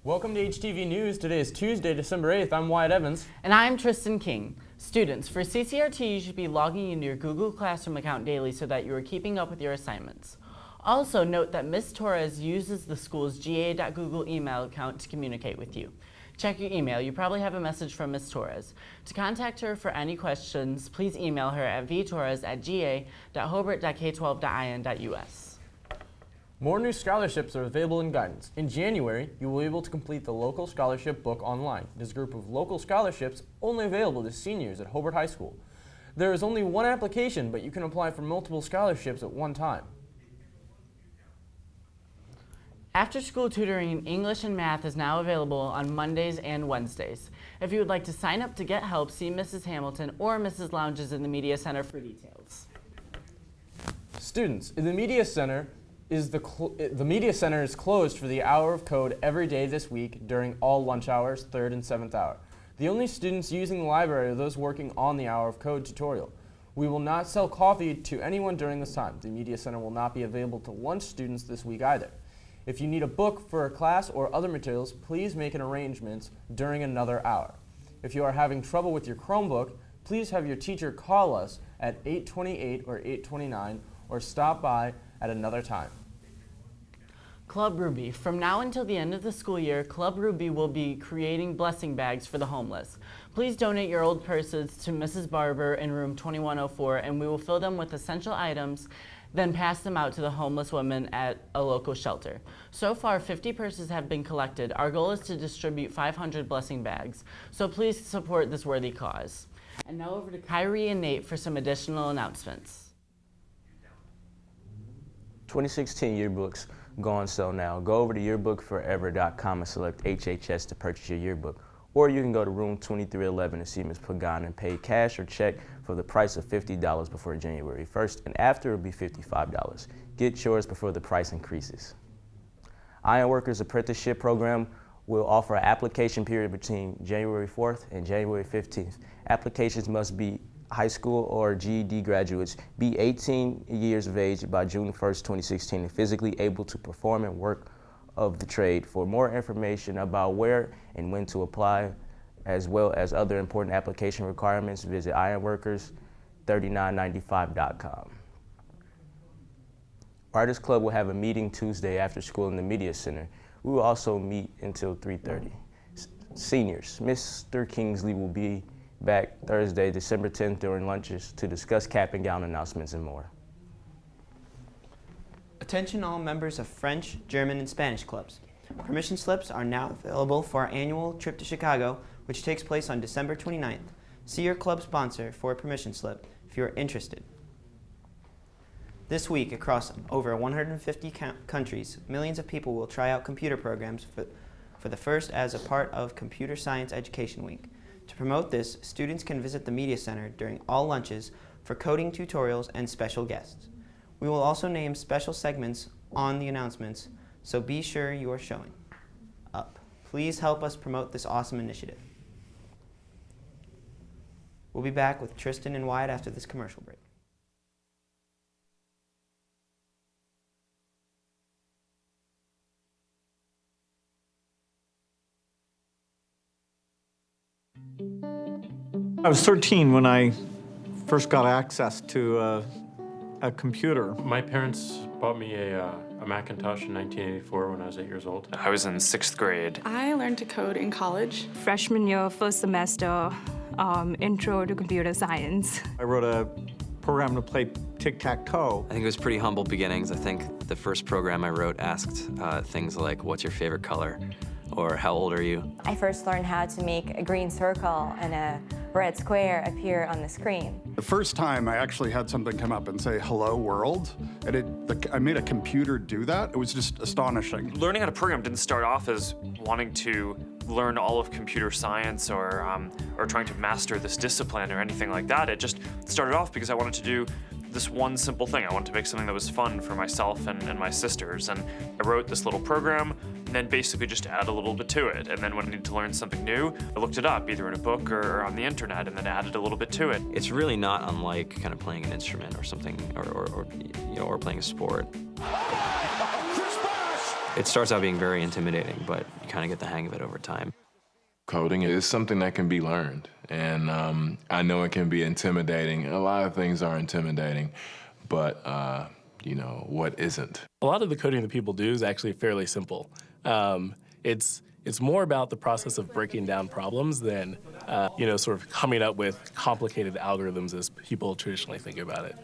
Welcome to HTV News. Today is Tuesday, December 8th. I'm Wyatt Evans. And I'm Tristan King. Students, for CCRT, you should be logging into your Google Classroom account daily so that you are keeping up with your assignments. Also, note that Ms. Torres uses the school's ga.google email account to communicate with you. Check your email. You probably have a message from Ms. Torres. To contact her for any questions, please email her at vtorres@ga.hobart.k12.in.us. More new scholarships are available in guidance. In January, you will be able to complete the local scholarship book online. It is a group of local scholarships only available to seniors at Hobart High School. There is only one application, but you can apply for multiple scholarships at one time. After-school tutoring in English and math is now available on Mondays and Wednesdays. If you would like to sign up to get help, see Mrs. Hamilton or Mrs. Lounges in the Media Center for details. Students, in the Media Center, the Media Center is closed for the hour of code every day this week during all lunch hours, 3rd and 7th hour. The only students using the library are those working on the hour of code tutorial. We will not sell coffee to anyone during this time. The Media Center will not be available to lunch students this week either. If you need a book for a class or other materials, please make an arrangement during another hour. If you are having trouble with your Chromebook, please have your teacher call us at 828 or 829 or stop by at another time. Club Ruby. From now until the end of the school year, Club Ruby will be creating blessing bags for the homeless. Please donate your old purses to Mrs. Barber in room 2104 and we will fill them with essential items, then pass them out to the homeless women at a local shelter. So far, 50 purses have been collected. Our goal is to distribute 500 blessing bags, so please support this worthy cause. And now over to Kyrie and Nate for some additional announcements. 2016 yearbooks go on sale now. Go over to yearbookforever.com and select HHS to purchase your yearbook. Or you can go to room 2311 to see Ms. Pagan and pay cash or check for the price of $50 before January 1st, and after it will be $55. Get yours before the price increases. Ironworkers Apprenticeship Program will offer an application period between January 4th and January 15th. Applications must be high school or GED graduates, be 18 years of age by June 1st, 2016, and physically able to perform and work of the trade. For more information about where and when to apply, as well as other important application requirements, visit ironworkers3995.com. Artists Club will have a meeting Tuesday after school in the Media Center. We will also meet until 3:30. Seniors, Mr. Kingsley will be back Thursday, December 10th during lunches to discuss cap and gown announcements and more. Attention all members of French, German, and Spanish clubs. Permission slips are now available for our annual trip to Chicago, which takes place on December 29th. See your club sponsor for a permission slip if you are interested. This week, across over 150 countries, millions of people will try out computer programs for the first as a part of Computer Science Education Week. To promote this, students can visit the Media Center during all lunches for coding tutorials and special guests. We will also name special segments on the announcements, so be sure you are showing up. Please help us promote this awesome initiative. We'll be back with Tristan and Wyatt after this commercial break. I was 13 when I first got access to a computer. My parents bought me a Macintosh in 1984 when I was 8 years old. I was in 6th grade. I learned to code in college. Freshman year, first semester, intro to computer science. I wrote a program to play tic-tac-toe. I think it was pretty humble beginnings. I think the first program I wrote asked things like, what's your favorite color? Or how old are you? I first learned how to make a green circle and a red square appear on the screen. The first time I actually had something come up and say, hello world, and I made a computer do that. It was just astonishing. Learning how to program didn't start off as wanting to learn all of computer science or trying to master this discipline or anything like that. It just started off because I wanted to do this one simple thing. I wanted to make something that was fun for myself and my sisters. And I wrote this little program and then basically just add a little bit to it. And then when I needed to learn something new, I looked it up either in a book or on the internet and then added a little bit to it. It's really not unlike kind of playing an instrument or something or playing a sport. It starts out being very intimidating, but you kind of get the hang of it over time. Coding is something that can be learned, and I know it can be intimidating. A lot of things are intimidating, but you know, what isn't? A lot of the coding that people do is actually fairly simple. It's more about the process of breaking down problems than, you know, sort of coming up with complicated algorithms as people traditionally think about it.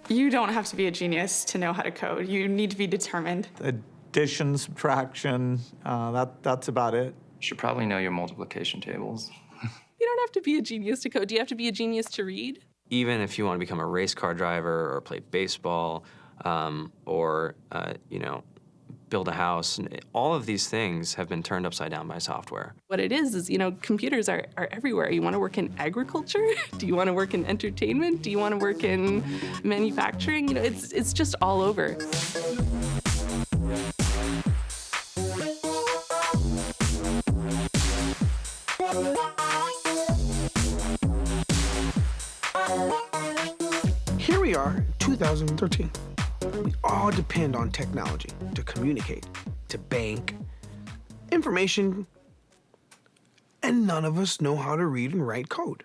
You don't have to be a genius to know how to code. You need to be determined. Addition, subtraction, that's about it. You should probably know your multiplication tables. You don't have to be a genius to code. Do you have to be a genius to read? Even if you want to become a race car driver or play baseball or, you know, build a house, all of these things have been turned upside down by software. What it is, you know, computers are everywhere. You want to work in agriculture? Do you want to work in entertainment? Do you want to work in manufacturing? You know, it's just all over. Here we are, 2013. We all depend on technology to communicate, to bank, information, and none of us know how to read and write code.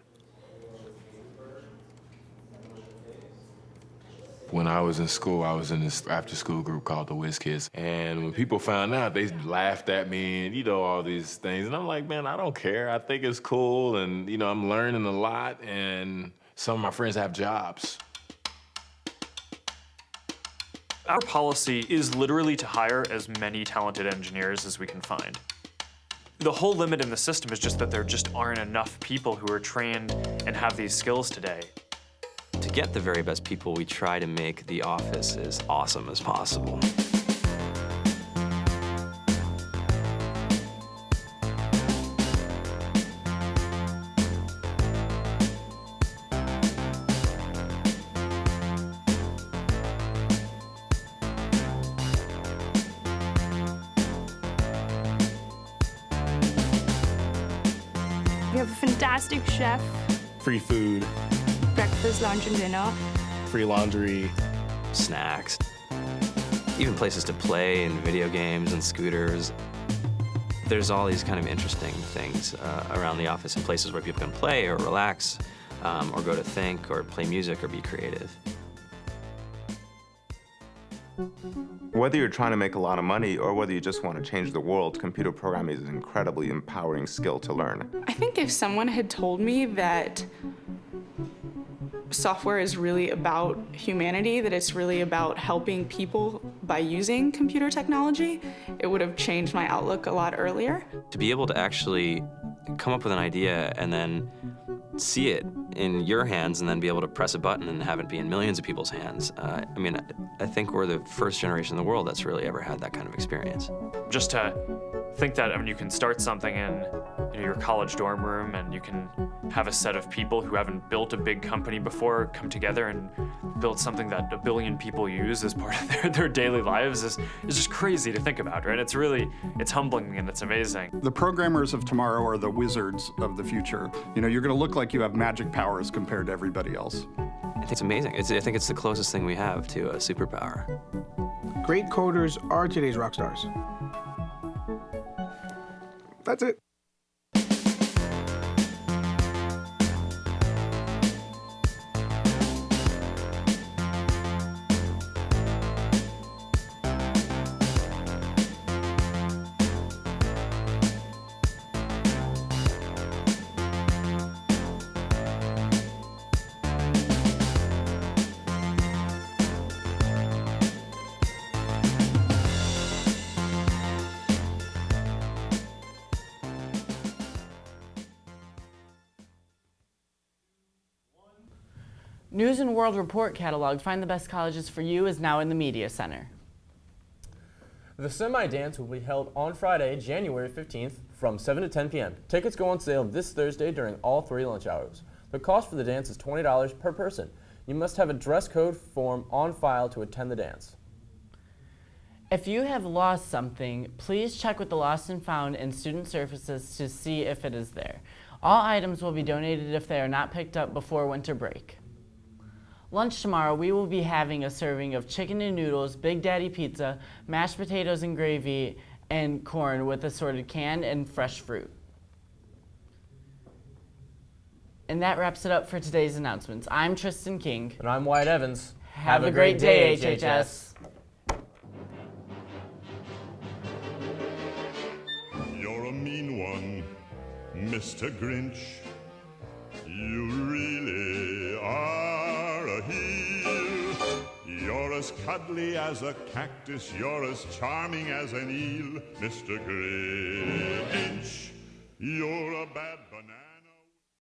When I was in school, I was in this after-school group called the Whiz Kids, and when people found out, they laughed at me and, you know, all these things. And I'm like, man, I don't care. I think it's cool, and, you know, I'm learning a lot, and some of my friends have jobs. Our policy is literally to hire as many talented engineers as we can find. The whole limit in the system is just that there just aren't enough people who are trained and have these skills today. To get the very best people, we try to make the office as awesome as possible. We have a fantastic chef, Free food, breakfast, lunch, and dinner. free laundry, snacks, even places to play and video games and scooters. There's all these kind of interesting things around the office and places where people can play or relax or go to think or play music or be creative. Whether you're trying to make a lot of money or whether you just want to change the world, computer programming is an incredibly empowering skill to learn. I think if someone had told me that software is really about humanity, that it's really about helping people by using computer technology, it would have changed my outlook a lot earlier. To be able to actually come up with an idea and then see it in your hands and then be able to press a button and have it be in millions of people's hands. I mean, I think we're the first generation in the world that's really ever had that kind of experience. Just to think that, I mean, you can start something in your college dorm room and you can have a set of people who haven't built a big company before come together and build something that 1 billion people use as part of their daily lives is just crazy to think about, right? It's humbling and it's amazing. The programmers of tomorrow are the wizards of the future. You know, you're going to look like you have magic powers compared to everybody else. I think it's amazing. I think it's the closest thing we have to a superpower. Great coders are today's rock stars. That's it. News and World Report catalog, Find the Best Colleges for You, is now in the Media Center. The Semi-Dance will be held on Friday, January 15th from 7 to 10 p.m. Tickets go on sale this Thursday during all 3 lunch hours. The cost for the dance is $20 per person. You must have a dress code form on file to attend the dance. If you have lost something, please check with the Lost and Found and Student Services to see if it is there. All items will be donated if they are not picked up before winter break. Lunch tomorrow, we will be having a serving of chicken and noodles, Big Daddy pizza, mashed potatoes and gravy, and corn with assorted canned and fresh fruit. And that wraps it up for today's announcements. I'm Tristan King. And I'm Wyatt Evans. Have a great day, HHS. You're a mean one, Mr. Grinch. You really are a heel. You're as cuddly as a cactus. You're as charming as an eel, Mr. Grinch. You're a bad